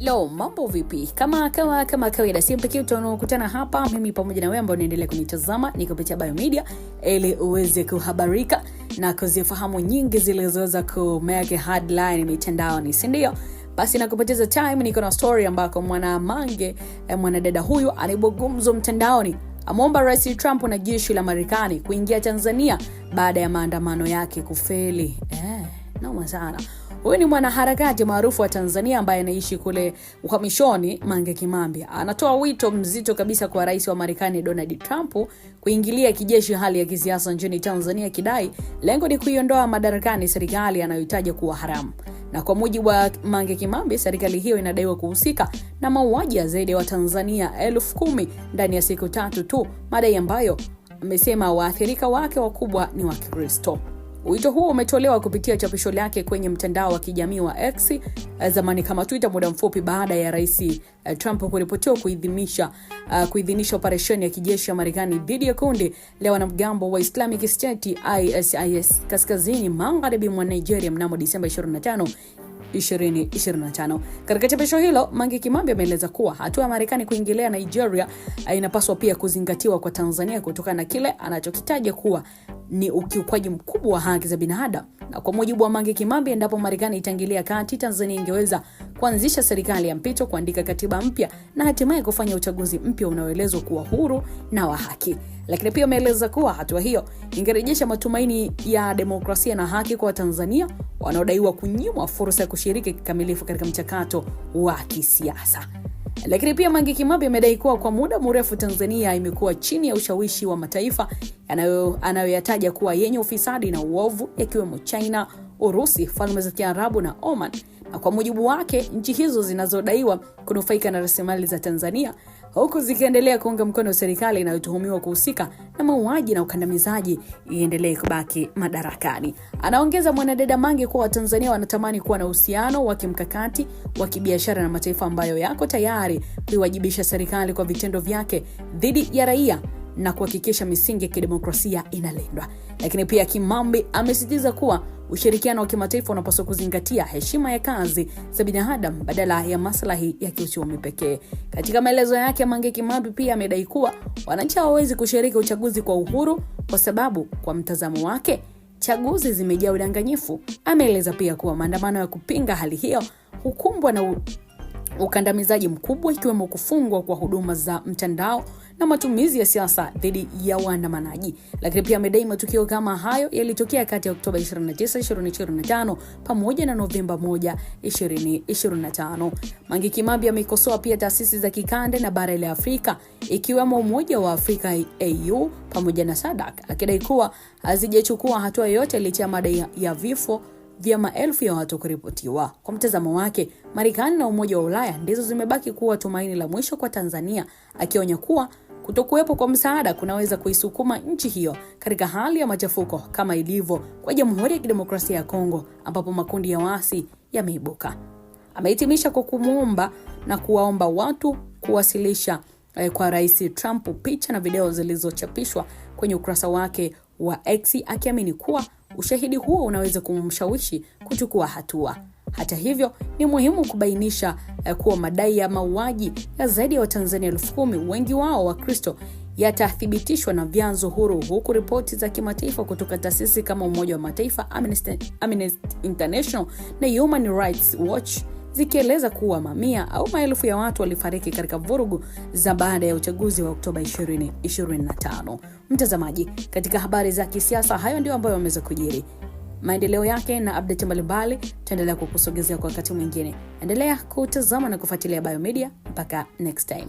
Lo, mambo vipi? Kama kawaida, si pekee tunakutana hapa mimi pamoja na wewe ambao unaendelea kunitazama ni kupitia Biomedia ili uweze kuhabarika na kuzifahamu nyingi zilizoweza kumeke headline mitandaoni, si ndio? Basi na kupoteza time niko na story ambako mwanadada huyu alibogumzo mtandaoni. Amuomba Rais Trump na jeshi la Marekani kuingia Tanzania baada ya maandamano yake kufeli. Noma sana. Huyu ni mwanaharakati maarufu wa Tanzania ambaye anaishi kule uhamishoni, Mange Kimambi. Anatoa wito mzito kabisa kwa Rais wa Marekani Donald Trump kuingilia kijeshi hali ya kisiasa nchini Tanzania, kidai lengo ni kuiondoa madarakani serikali anayoitaja kuwa haramu. Na kwa mujibu wa Mange Kimambi, serikali hiyo inadaiwa kuhusika na mauaji ya zaidi ya Watanzania 10,000 ndani ya siku 3 tu, madai ambayo amesema waathirika wake wakubwa ni Wakristo. Wito huo umetolewa kupitia chapisho lake kwenye mtandao wa kijamii wa X, zamani kama Twitter, muda mfupi baada ya Rais Trump kuripotiwa kuidhinisha operesheni ya kijeshi ya Marekani dhidi ya kundi la wanamgambo wa Islamic State ISIS kaskazini magharibi mwa Nigeria mnamo Disemba 25, 2025. Katika chapisho hilo, Mange Kimambi ameeleza kuwa hatua ya Marekani kuingilia Nigeria inapaswa pia kuzingatiwa kwa Tanzania kutokana na kile anachokitaja kuwa ni ukiukwaji mkubwa wa haki za binadamu. Na kwa mujibu wa Mange Kimambi, endapo Marekani itaingilia kati, Tanzania ingeweza kuanzisha serikali ya mpito, kuandika katiba mpya na hatimaye kufanya uchaguzi mpya unaoelezwa kuwa huru na wa haki. Lakini pia ameeleza kuwa hatua hiyo ingerejesha matumaini ya demokrasia na haki kwa Tanzania wanaodaiwa kunyimwa fursa ya kushiriki kikamilifu katika mchakato wa kisiasa. Lakini pia Mange Kimambi amedai kuwa kwa muda mrefu Tanzania imekuwa chini ya ushawishi wa mataifa anayoyataja kuwa yenye ufisadi na uovu, yakiwemo China, Urusi, Falme za Kiarabu na Oman. Na kwa mujibu wake, nchi hizo zinazodaiwa kunufaika na rasilimali za Tanzania huku zikiendelea kuunga mkono serikali inayotuhumiwa kuhusika na mauaji na ukandamizaji iendelee kubaki madarakani. Anaongeza mwanadada Mange kuwa Tanzania wanatamani kuwa na uhusiano wa kimkakati wa kibiashara na mataifa ambayo yako tayari kuiwajibisha serikali kwa vitendo vyake dhidi ya raia na kuhakikisha misingi ya kidemokrasia inalindwa. Lakini pia Kimambi amesisitiza kuwa ushirikiano wa kimataifa unapaswa kuzingatia heshima ya kazi za binadamu badala ya maslahi ya kiuchumi pekee. Katika maelezo yake, Mange Kimambi pia amedai kuwa wananchi hawawezi kushiriki uchaguzi kwa uhuru kwa sababu kwa mtazamo wake chaguzi zimejaa udanganyifu. Ameeleza pia kuwa maandamano ya kupinga hali hiyo hukumbwa na ukandamizaji mkubwa, ikiwemo kufungwa kwa huduma za mtandao na matumizi ya siasa dhidi ya waandamanaji. Lakini pia amedai matukio kama hayo yalitokea kati ya Oktoba 29, 2025 pamoja na Novemba 1, 2025. Mange Kimambi amekosoa pia taasisi za kikanda na bara la Afrika ikiwemo Umoja wa Afrika AU pamoja na SADC, akidai kuwa hazijachukua hatua yoyote licha ya madai ya vifo vya maelfu ya watu kuripotiwa. Kwa mtazamo wake, Marekani na Umoja wa Ulaya ndizo zimebaki kuwa tumaini la mwisho kwa Tanzania, akionya kuwa kutokuwepo kwa msaada kunaweza kuisukuma nchi hiyo katika hali ya machafuko kama ilivyo kwa Jamhuri ya Kidemokrasia ya Kongo ambapo makundi ya waasi yameibuka. Amehitimisha kwa kumuomba na kuwaomba watu kuwasilisha kwa Rais Trump picha na video zilizochapishwa kwenye ukurasa wake wa X, akiamini kuwa ushahidi huo unaweza kumshawishi kuchukua hatua. Hata hivyo, ni muhimu kubainisha kuwa madai ya mauaji ya zaidi ya Watanzania 10,000, wengi wao Wakristo, yatathibitishwa na vyanzo huru, huku ripoti za kimataifa kutoka taasisi kama Umoja wa Mataifa, Amnesty International na Human Rights Watch zikieleza kuwa mamia au maelfu ya watu walifariki katika vurugu za baada ya uchaguzi wa Oktoba 2025. Mtazamaji, katika habari za kisiasa, hayo ndio ambayo yameweza kujiri. Maendeleo yake na update mbalimbali tutaendelea kukusogezea kwa wakati mwingine. Endelea kutazama na kufuatilia Biomedia. Mpaka next time.